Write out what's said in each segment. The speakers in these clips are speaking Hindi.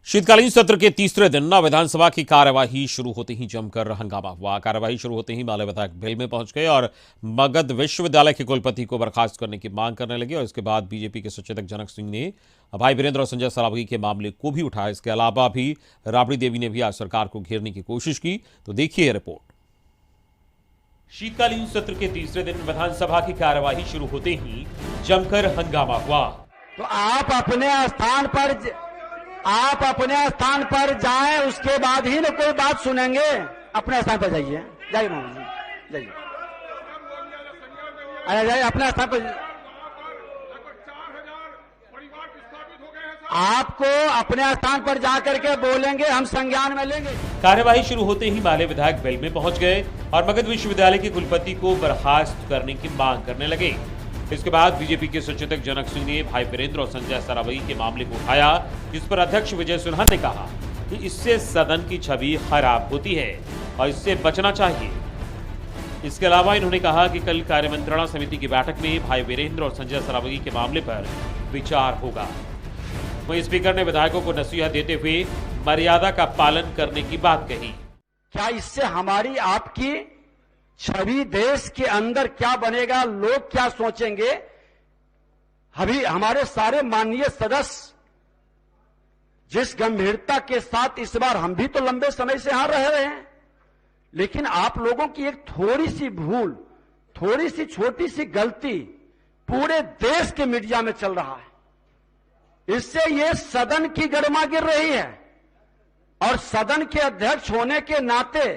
शीतकालीन सत्र के तीसरे दिन विधानसभा की कार्यवाही शुरू होते ही जमकर हंगामा हुआ। कार्यवाही शुरू होते ही माले विधायक भेल में पहुंच गए और मगध विश्वविद्यालय के कुलपति को बर्खास्त करने की मांग करने लगे। और इसके बाद बीजेपी के सचेतक जनक सिंह ने भाई वीरेंद्र और संजय सरावगी के मामले को भी उठाया। इसके अलावा भी राबड़ी देवी ने भी आज सरकार को घेरने की कोशिश की। तो देखिए रिपोर्ट। शीतकालीन सत्र के तीसरे दिन विधानसभा की कार्यवाही शुरू होते ही जमकर हंगामा हुआ। तो आप अपने स्थान पर जाएं, उसके बाद ही न कोई बात सुनेंगे। अपने स्थान पर जाइए, जाइए मोहन जी, जाइए, अरे जाइए अपने स्थान पर। आपको अपने स्थान पर जाकर के बोलेंगे, हम संज्ञान में लेंगे। कार्यवाही शुरू होते ही माले विधायक भेल में पहुंच गए और मगध विश्वविद्यालय के कुलपति को बर्खास्त करने की मांग करने लगे। इसके बाद बीजेपी के सचेतक जनक सिंह ने भाई वीरेंद्र और संजय सरावगी के मामले को उठाया, जिस पर अध्यक्ष विजय सिन्हा ने कहा कि इससे सदन की छवि खराब होती है और इससे बचना चाहिए। इसके अलावा इन्होंने कहा कि कल कार्यमंत्रणा समिति की बैठक में भाई वीरेंद्र और संजय सरावगी के मामले पर विचार होगा। वहीं स्पीकर ने विधायकों को नसीहत देते हुए मर्यादा का पालन करने की बात कही। क्या इससे हमारी आपकी छवि देश के अंदर क्या बनेगा, लोग क्या सोचेंगे? अभी हमारे सारे माननीय सदस्य जिस गंभीरता के साथ, इस बार हम भी तो लंबे समय से यहां रह रहे हैं, लेकिन आप लोगों की एक थोड़ी सी भूल, थोड़ी सी छोटी सी गलती पूरे देश के मीडिया में चल रहा है। इससे ये सदन की गरिमा गिर रही है और सदन के अध्यक्ष होने के नाते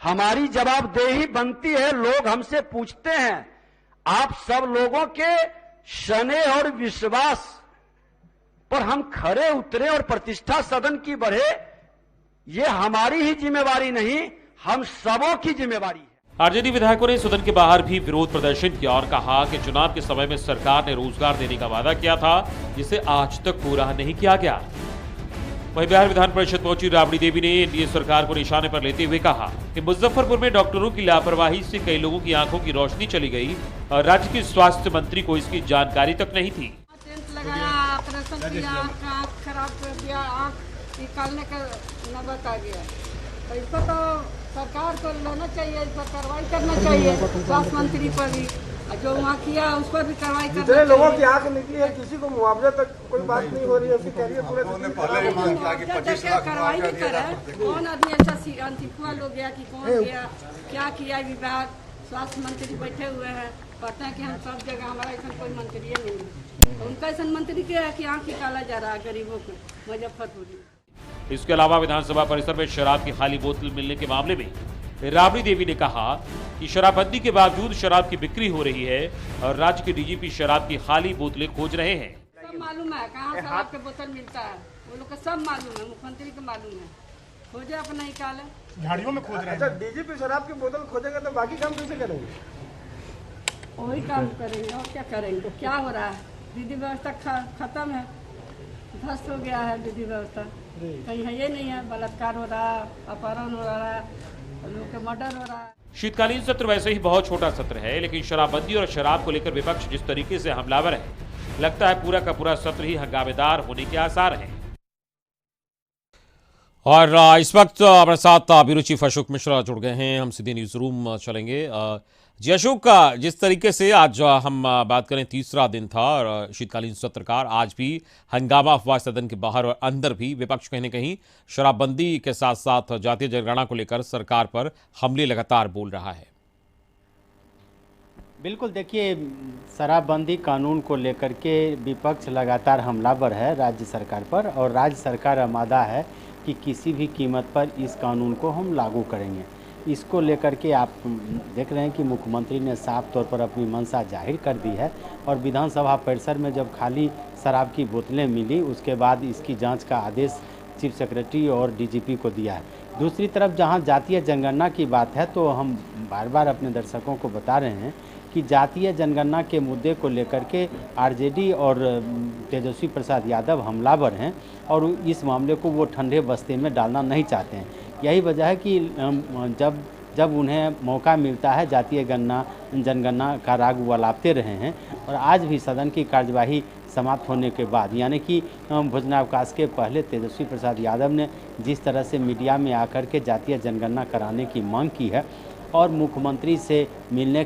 हमारी जवाबदेही बनती है। लोग हमसे पूछते हैं, आप सब लोगों के स्नेह और विश्वास पर हम खरे उतरे और प्रतिष्ठा सदन की बढ़े, ये हमारी ही जिम्मेवारी नहीं, हम सबों की जिम्मेवारी है। आरजेडी विधायकों ने सदन के बाहर भी विरोध प्रदर्शन किया और कहा कि चुनाव के समय में सरकार ने रोजगार देने का वादा किया था, जिसे आज तक पूरा नहीं किया गया। वहीं बिहार विधान परिषद पहुंची राबड़ी देवी ने एनडीए सरकार को निशाने पर लेते हुए कहा कि मुजफ्फरपुर में डॉक्टरों की लापरवाही से कई लोगों की आंखों की रोशनी चली गई और राज्य के स्वास्थ्य मंत्री को इसकी जानकारी तक नहीं थी। टेंट लगाया, ऑपरेशन किया, आंख खराब कर दिया, आंख निकालने का नौबत आ गया। तो इसको तो सरकार को लेना चाहिए, इस पर कार्रवाई करना चाहिए, स्वास्थ्य मंत्री पर भी, जो वहाँ किया उस पर भी कार्रवाई करना चाहिए। लोगों की आंख निकली है, किसी को मुआवजा तक कोई बात नहीं हो रही है, उसकी कैरियर पूरे कार्रवाई भी करे। कौन आदमी ऐसा अनथिकुआ हो गया कि कौन गया, क्या किया विभाग, स्वास्थ्य मंत्री बैठे हुए हैं, पता है कि हम सब जगह, हमारा ऐसा कोई मंत्री नहीं है। तो उनका ऐसा मंत्री क्या है कि आंख निकाला जा रहा है गरीबों को मुजफ्फरपुर में। इसके अलावा विधानसभा परिसर में शराब की खाली बोतल मिलने के मामले में राबड़ी देवी ने कहा कि शराबबंदी के बावजूद शराब की बिक्री हो रही है और राज्य के डीजीपी शराब की खाली बोतलें खोज रहे हैं। सब मालूम है कहाँ शराब के बोतल मिलता है, वो लोग को सब मालूम है, मुख्यमंत्री को मालूम है, खोजे अपना निकाले। झाड़ियों में खोज रहे हैं। अच्छा, डीजीपी शराब की बोतल खोजेंगे तो बाकी काम कैसे करेंगे? वही काम करेंगे और क्या करेंगे। क्या हो रहा है, विधि व्यवस्था खत्म है, ध्वस्त हो गया है विधि व्यवस्था। कहीं है ये नहीं है, बलात्कार हो रहा है, अपहरण हो रहा है, लोगों के मर्डर हो रहा है। शीतकालीन सत्र वैसे ही बहुत छोटा सत्र है, लेकिन शराबबंदी और शराब को लेकर विपक्ष जिस तरीके से हमलावर है, लगता है पूरा का पूरा सत्र ही हंगामेदार होने के आसार हैं। और इस वक्त हमारे साथ ब्यूरो चीफ अशोक मिश्रा जुड़ गए हैं, हम सीधे न्यूज रूम चलेंगे। जी अशोक, जिस तरीके से आज हम बात करें, तीसरा दिन था और शीतकालीन सत्र का, आज भी हंगामा हुआ सदन के बाहर और अंदर भी। विपक्ष कहीं न कहीं शराबबंदी के साथ साथ जातीय जनगणना को लेकर सरकार पर हमले लगातार बोल रहा है। बिल्कुल, देखिए, शराबबंदी कानून को लेकर के विपक्ष लगातार हमलावर है राज्य सरकार पर, और राज्य सरकार आमादा है कि किसी भी कीमत पर इस कानून को हम लागू करेंगे। इसको लेकर के आप देख रहे हैं कि मुख्यमंत्री ने साफ तौर पर अपनी मंशा जाहिर कर दी है, और विधानसभा परिसर में जब खाली शराब की बोतलें मिली, उसके बाद इसकी जांच का आदेश चीफ सेक्रेटरी और डीजीपी को दिया है। दूसरी तरफ जहां जातीय जनगणना की बात है, तो हम बार बार अपने दर्शकों को बता रहे हैं कि जातीय जनगणना के मुद्दे को लेकर के आरजेडी और तेजस्वी प्रसाद यादव हमलावर हैं, और इस मामले को वो ठंडे बस्ते में डालना नहीं चाहते हैं। यही वजह है कि जब उन्हें मौका मिलता है, जातीय जनगणना का राग वो अलापते रहे हैं, और आज भी सदन की कार्यवाही समाप्त होने के बाद, यानी कि भोजनावकाश के पहले तेजस्वी प्रसाद यादव ने जिस तरह से मीडिया में आकर के जातीय जनगणना कराने की मांग की है और मुख्यमंत्री से मिलने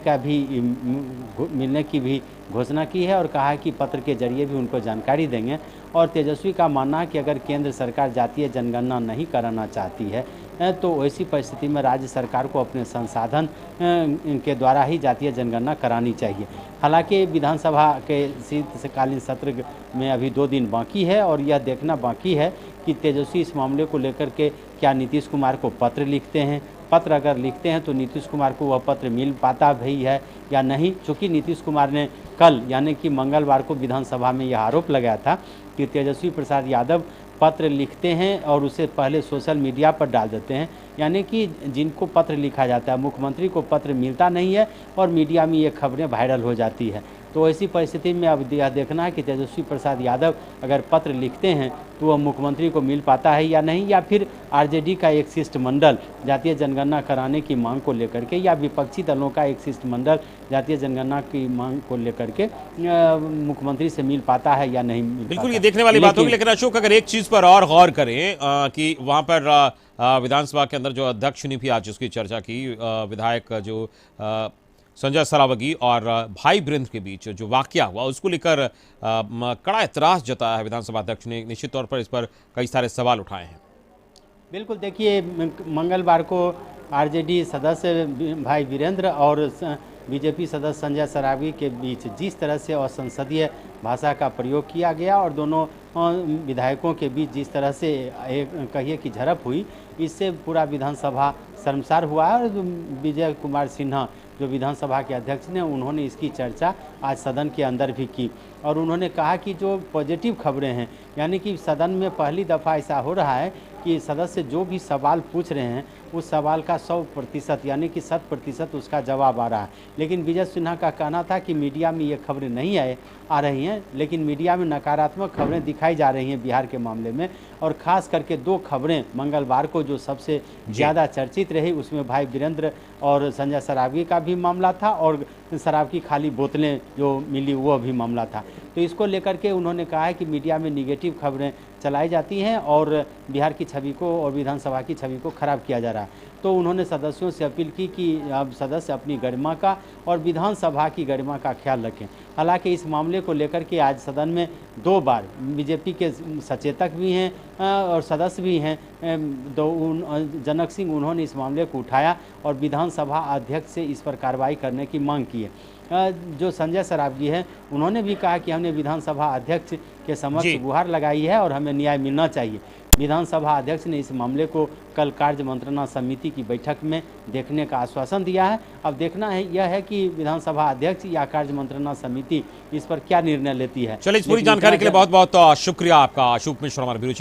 की भी घोषणा की है और कहा है कि पत्र के जरिए भी उनको जानकारी देंगे। और तेजस्वी का मानना है कि अगर केंद्र सरकार जातीय जनगणना नहीं कराना चाहती है तो ऐसी परिस्थिति में राज्य सरकार को अपने संसाधन के द्वारा ही जातीय जनगणना करानी चाहिए। हालांकि विधानसभा के शीतकालीन सत्र में अभी 2 दिन बाकी है और यह देखना बाकी है कि तेजस्वी इस मामले को लेकर के क्या नीतीश कुमार को पत्र लिखते हैं। पत्र अगर लिखते हैं तो नीतीश कुमार को वह पत्र मिल पाता भी है या नहीं, चूँकि नीतीश कुमार ने कल यानी कि मंगलवार को विधानसभा में यह आरोप लगाया था कि तेजस्वी प्रसाद यादव पत्र लिखते हैं और उसे पहले सोशल मीडिया पर डाल देते हैं, यानी कि जिनको पत्र लिखा जाता है मुख्यमंत्री को पत्र मिलता नहीं है और मीडिया में ये खबरें वायरल हो जाती है। तो ऐसी परिस्थिति में अब यह देखना है कि तेजस्वी प्रसाद यादव अगर पत्र लिखते हैं तो वह मुख्यमंत्री को मिल पाता है या नहीं, या फिर आरजेडी का एक शिष्टमंडल जातीय जनगणना कराने की मांग को लेकर के या विपक्षी दलों का एक शिष्टमंडल जातीय जनगणना की मांग को लेकर के मुख्यमंत्री से मिल पाता है या नहीं मिल बिल्कुल, पाता। ये देखने वाली बात होगी। लेकिन अशोक, अगर एक चीज पर और गौर करें कि वहां पर विधानसभा के अंदर जो अध्यक्ष ने भी आज उसकी चर्चा की, विधायक जो संजय सरावगी और भाई वृंद के बीच जो वाकया हुआ उसको लेकर कड़ा एतराज जताया है विधानसभा अध्यक्ष ने। निश्चित तौर पर इस पर कई सारे सवाल उठाए हैं। बिल्कुल, देखिए मंगलवार को आरजेडी सदस्य भाई वीरेंद्र और बीजेपी सदस्य संजय सरावगी के बीच जिस तरह से असंसदीय भाषा का प्रयोग किया गया और दोनों विधायकों के बीच जिस तरह से कहिए कि झड़प हुई, इससे पूरा विधानसभा शर्मसार हुआ है। और विजय कुमार सिन्हा जो विधानसभा के अध्यक्ष ने, उन्होंने इसकी चर्चा आज सदन के अंदर भी की और उन्होंने कहा कि जो पॉजिटिव खबरें हैं, यानी कि सदन में पहली दफ़ा ऐसा हो रहा है कि सदस्य जो भी सवाल पूछ रहे हैं उस सवाल का 100% यानी कि 100% उसका जवाब आ रहा है। लेकिन विजय सिन्हा का कहना था कि मीडिया में ये खबरें नहीं आ रही हैं, लेकिन मीडिया में नकारात्मक खबरें दिखाई जा रही हैं बिहार के मामले में। और ख़ास करके 2 खबरें मंगलवार को जो सबसे ज़्यादा चर्चित रही, उसमें भाई वीरेंद्र और संजय सरावगी का भी मामला था और शराब की खाली बोतलें जो मिली वो भी मामला था। तो इसको लेकर के उन्होंने कहा है कि मीडिया में निगेटिव खबरें चलाई जाती हैं और बिहार की छवि को और विधानसभा की छवि को खराब किया जा रहा है। तो उन्होंने सदस्यों से अपील की कि अब सदस्य अपनी गरिमा का और विधानसभा की गरिमा का ख्याल रखें। हालांकि इस मामले को लेकर के आज सदन में 2 बार बीजेपी के सचेतक भी हैं और सदस्य भी हैं, जनक सिंह, उन्होंने इस मामले को उठाया और विधानसभा अध्यक्ष से इस पर कार्रवाई करने की मांग की है। जो संजय सरावगी हैं, उन्होंने भी कहा कि हमने विधानसभा अध्यक्ष के समक्ष गुहार लगाई है और हमें न्याय मिलना चाहिए। विधानसभा अध्यक्ष ने इस मामले को कल कार्य मंत्रणा समिति की बैठक में देखने का आश्वासन दिया है। अब देखना है यह है कि विधानसभा अध्यक्ष या कार्य मंत्रणा समिति इस पर क्या निर्णय लेती है। चलिए, इस पूरी जानकारी के लिए बहुत बहुत शुक्रिया आपका, अशोक मिश्र हमारे ब्यूरो